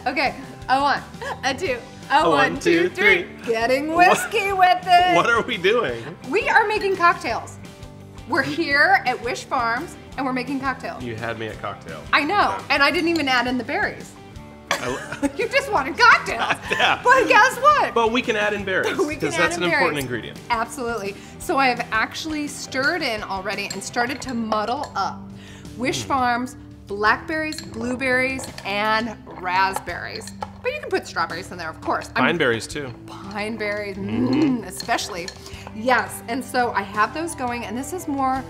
Okay, a one, a two, a one, two, three. Getting whiskey with it. What are we doing? We are making cocktails. We're here at Wish Farms and we're making cocktails. You had me at cocktail. I know, and I didn't even add in the berries. You just wanted cocktails. Yeah. But guess what? But we can add in berries because that's an important ingredient. Absolutely. So I have actually stirred in already and started to muddle up Wish Farms blackberries, blueberries, and raspberries. But you can put strawberries in there, of course. Pine berries too. Pine berries, especially. Yes, and so I have those going, and this is more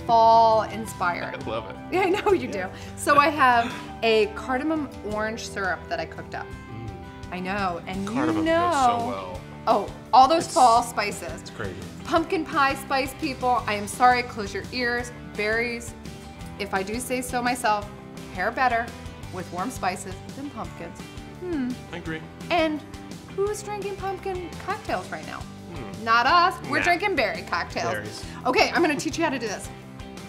fall inspired. I love it. Yeah, I know you do. So I have a cardamom orange syrup that I cooked up. I know, and Cardamom you know. goes so well. Oh, all those fall spices. It's crazy. Pumpkin pie spice, people. I am sorry, close your ears. Berries, if I do say so myself, pair better with warm spices than pumpkins. I agree. And who's drinking pumpkin cocktails right now? Not us. We're drinking berry cocktails. Berries. Okay, I'm gonna teach you how to do this.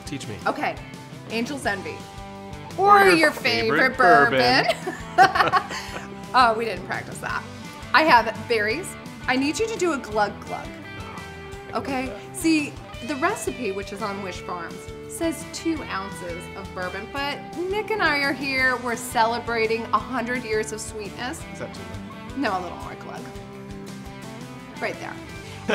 Teach me. Okay, Angel's Envy. Or your favorite bourbon. Oh, we didn't practice that. I have berries. I need you to do a glug glug. Okay? See, the recipe, which is on Wish Farms, says 2 ounces of bourbon, but Nick and I are here. We're celebrating 100 years of sweetness. Is that too much? No, a little more glug. Right there.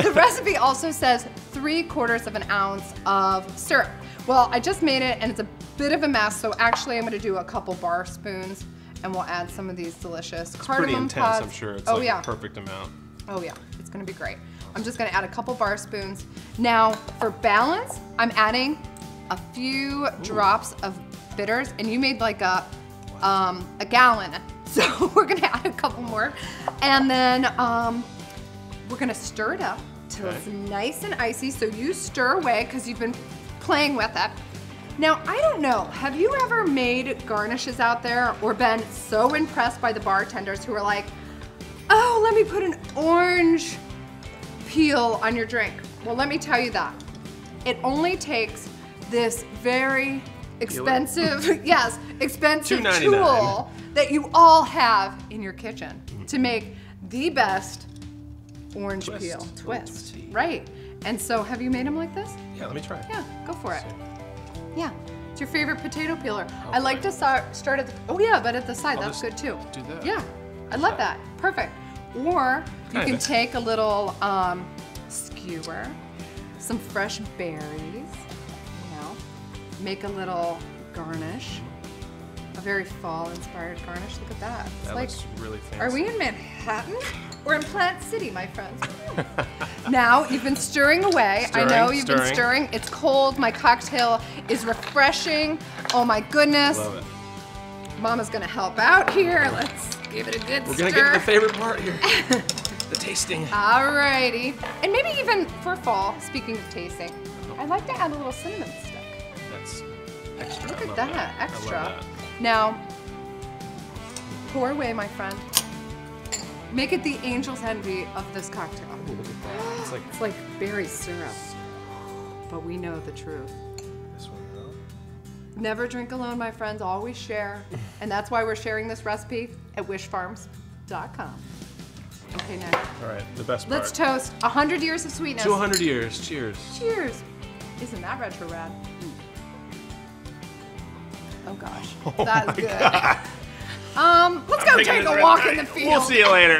The recipe also says 3/4 of an ounce of syrup. Well, I just made it and it's a bit of a mess, so actually I'm gonna do a couple bar spoons and we'll add some of these delicious cardamom pretty intense, pods. I'm sure. It's yeah. a perfect amount. Oh yeah, it's gonna be great. I'm just gonna add a couple bar spoons. Now, for balance, I'm adding a few drops of bitters, and you made like a gallon. So we're gonna add a couple more. And then we're gonna stir it up till it's nice and icy. So you stir away, because you've been playing with it. Now, I don't know, have you ever made garnishes out there or been so impressed by the bartenders who are like, oh, let me put an orange peel on your drink? Well, let me tell you that. It only takes this very expensive, yes, expensive tool that you all have in your kitchen to make the best orange peel twist. Right. And so have you made them like this? Yeah, let me try it. Yeah, go for it. Yeah. It's your favorite potato peeler. I like to start at the, oh yeah, but at the side, that's good too. Do that. Yeah, I love that. Perfect. Or you can take a little skewer, some fresh berries, you know, make a little garnish, a very fall-inspired garnish. Look at that. It's that like, looks really fancy. Are we in Manhattan? We're in Plant City, my friends. Now, you've been stirring away. I know you've been stirring. It's cold. My cocktail is refreshing. Oh my goodness. Love it. Mama's gonna help out here. Let's give it a good stir. We're gonna get to the favorite part here. The tasting. Alrighty. And maybe even for fall, speaking of tasting, I like to add a little cinnamon stick. That's extra. Look at that, extra. I love that. Now, pour away, my friend. Make it the angel's envy of this cocktail. Ooh, look at that. It's like berry syrup, but we know the truth. This one, though. Never drink alone, my friends, always share. And that's why we're sharing this recipe at wishfarms.com. Okay, Nick. All right, the best part. Let's toast 100 years of sweetness. 200 years, cheers. Cheers. Isn't that retro rad? Oh gosh, that's good. God. Let's go take a walk in the field. We'll see you later.